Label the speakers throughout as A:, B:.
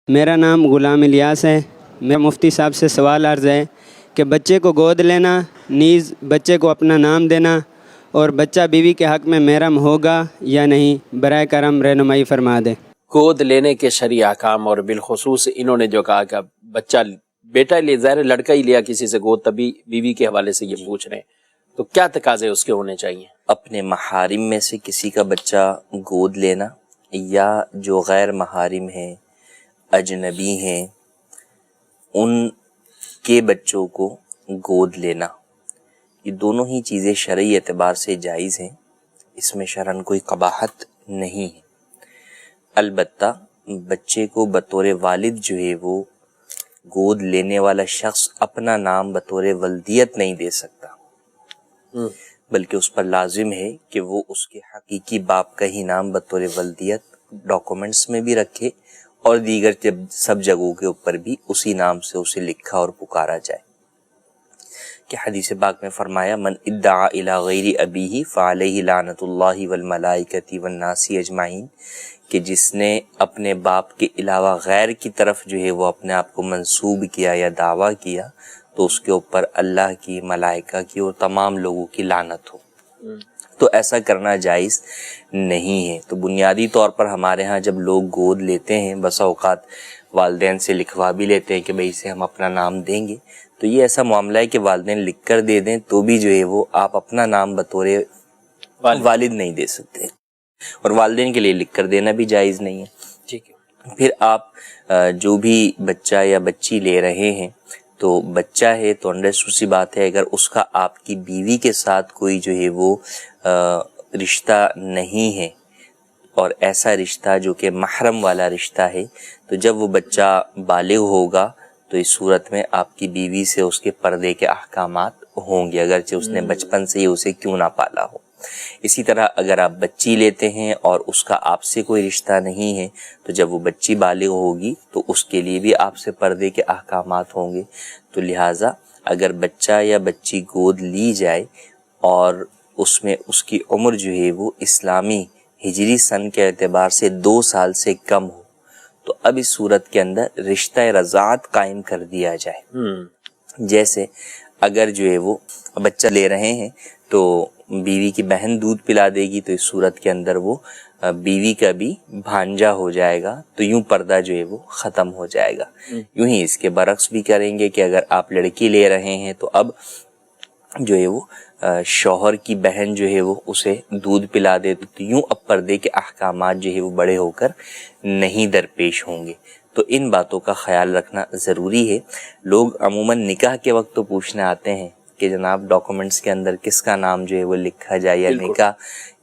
A: میرا نام غلام الیاس ہے۔ میرا مفتی صاحب سے سوال عرض ہے کہ بچے کو گود لینا، نیز بچے کو اپنا نام دینا اور بچہ بیوی کے حق میں محرم ہوگا یا نہیں، برائے کرم رہنمائی فرما دیں۔
B: گود لینے کے شرعی احکام، اور بالخصوص انہوں نے جو کہا کہ بچہ بیٹا لے، ظاہر لڑکا ہی لیا کسی سے گود، تبھی بیوی کے حوالے سے یہ پوچھ رہے ہیں، تو کیا تقاضے اس کے ہونے چاہیے؟
C: اپنے محارم میں سے کسی کا بچہ گود لینا، یا جو غیر محارم ہیں، اجنبی ہیں، ان کے بچوں کو گود لینا، یہ دونوں ہی چیزیں شرعی اعتبار سے جائز ہیں، اس میں شرعاً کوئی قباحت نہیں ہے۔ البتہ بچے کو بطور والد جو ہے وہ گود لینے والا شخص اپنا نام بطور ولدیت نہیں دے سکتا، بلکہ اس پر لازم ہے کہ وہ اس کے حقیقی باپ کا ہی نام بطور ولدیت ڈاکومنٹس میں بھی رکھے، اور دیگر سب جگہوں کے اوپر بھی اسی نام سے اسے لکھا اور پکارا جائے، کہ حدیث پاک میں فرمایا من ادعا الی غیر ابیہ فعلیہ لعنت اللہ والملائکۃ والناس اجمعین، کہ جس نے اپنے باپ کے علاوہ غیر کی طرف جو ہے وہ اپنے آپ کو منسوب کیا یا دعویٰ کیا، تو اس کے اوپر اللہ کی، ملائکہ کی اور تمام لوگوں کی لعنت ہو۔ تو ایسا کرنا جائز نہیں ہے۔ تو بنیادی طور پر ہمارے ہاں جب لوگ گود لیتے ہیں، بسا اوقات والدین سے لکھوا بھی لیتے ہیں کہ بھئی اسے ہم اپنا نام دیں گے، تو یہ ایسا معاملہ ہے کہ والدین لکھ کر دے دیں تو بھی جو ہے وہ آپ اپنا نام بطور والد نہیں دے سکتے، اور والدین کے لیے لکھ کر دینا بھی جائز نہیں ہے۔
B: ٹھیک ہے۔
C: پھر آپ جو بھی بچہ یا بچی لے رہے ہیں، تو بچہ ہے تو انڈرسٹوڈ سی بات ہے، اگر اس کا آپ کی بیوی کے ساتھ کوئی جو ہے وہ رشتہ نہیں ہے، اور ایسا رشتہ جو کہ محرم والا رشتہ ہے، تو جب وہ بچہ بالغ ہوگا تو اس صورت میں آپ کی بیوی سے اس کے پردے کے احکامات ہوں گے، اگرچہ اس نے بچپن سے ہی اسے کیوں نہ پالا ہو۔ اسی طرح اگر آپ بچی لیتے ہیں اور اس کا آپ سے کوئی رشتہ نہیں ہے، تو جب وہ بچی بالغ ہوگی تو اس کے لیے بھی آپ سے پردے کے احکامات ہوں گے۔ تو لہٰذا اگر بچہ یا بچی گود لی جائے اور اس میں اس کی عمر جو ہے وہ اسلامی ہجری سن کے اعتبار سے 2 سال سے کم ہو، تو اب اس صورت کے اندر رشتہ رضاعت قائم کر دیا جائے۔ جیسے اگر جو ہے وہ بچہ لے رہے ہیں تو بیوی کی بہن دودھ پلا دے گی، تو اس صورت کے اندر وہ بیوی کا بھی بھانجا ہو جائے گا، تو یوں پردہ جو ہے وہ ختم ہو جائے گا۔ یوں ہی اس کے برعکس بھی کریں گے کہ اگر آپ لڑکی لے رہے ہیں تو اب جو ہے وہ شوہر کی بہن جو ہے وہ اسے دودھ پلا دے، تو یوں اب پردے کے احکامات جو ہے وہ بڑے ہو کر نہیں درپیش ہوں گے۔ تو ان باتوں کا خیال رکھنا ضروری ہے۔ لوگ عموماً نکاح کے وقت تو پوچھنے آتے ہیں کہ جناب ڈاکومنٹس کے اندر کس کا نام جو ہے وہ لکھا جائے، یا نکاح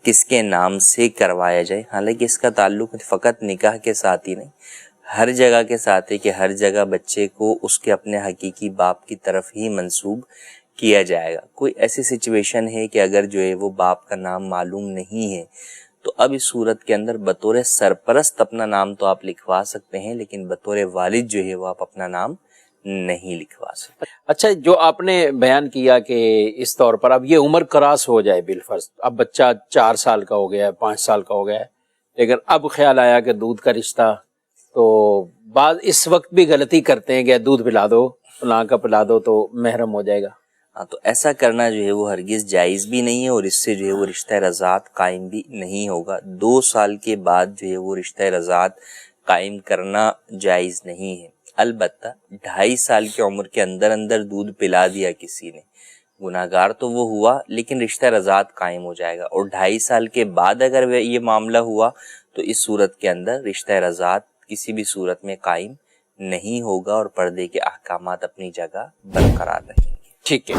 C: کس کے نام سے کروایا جائے۔ حالانکہ اس کا تعلق فقط نکاح کے ساتھ ہی نہیں، ہر جگہ کے ساتھ ہے کہ ہر جگہ بچے کو اس کے اپنے حقیقی باپ کی طرف ہی منسوب کیا جائے گا۔ کوئی ایسی سچویشن ہے کہ اگر جو ہے وہ باپ کا نام معلوم نہیں ہے، تو اب اس صورت کے اندر بطور سرپرست اپنا نام تو آپ لکھوا سکتے ہیں، لیکن بطور والد جو ہے وہ آپ اپنا نام نہیں لکھوا سکتے۔
B: اچھا، جو آپ نے بیان کیا کہ اس طور پر اب یہ عمر کراس ہو جائے بالفرض، اب بچہ 4 سال کا ہو گیا ہے، 5 سال کا ہو گیا ہے، لیکن اب خیال آیا کہ دودھ کا رشتہ، تو بعض اس وقت بھی غلطی کرتے ہیں کہ دودھ پلا دو، فلاں کا پلا دو تو محرم ہو جائے گا۔
C: ہاں، تو ایسا کرنا جو ہے وہ ہرگز جائز بھی نہیں ہے، اور اس سے جو ہے وہ رشتہ رضاعت قائم بھی نہیں ہوگا۔ 2 سال کے بعد جو ہے وہ رشتہ رضاعت قائم کرنا جائز نہیں ہے۔ البتہ 2.5 سال کی عمر کے اندر اندر دودھ پلا دیا کسی نے، گناہگار تو وہ ہوا، لیکن رشتہ رضاعت قائم ہو جائے گا۔ اور 2.5 سال کے بعد اگر یہ معاملہ ہوا تو اس صورت کے اندر رشتہ رضاعت کسی بھی صورت میں قائم نہیں ہوگا، اور پردے کے احکامات اپنی جگہ برقرار رہیں گے۔
B: ٹھیک ہے۔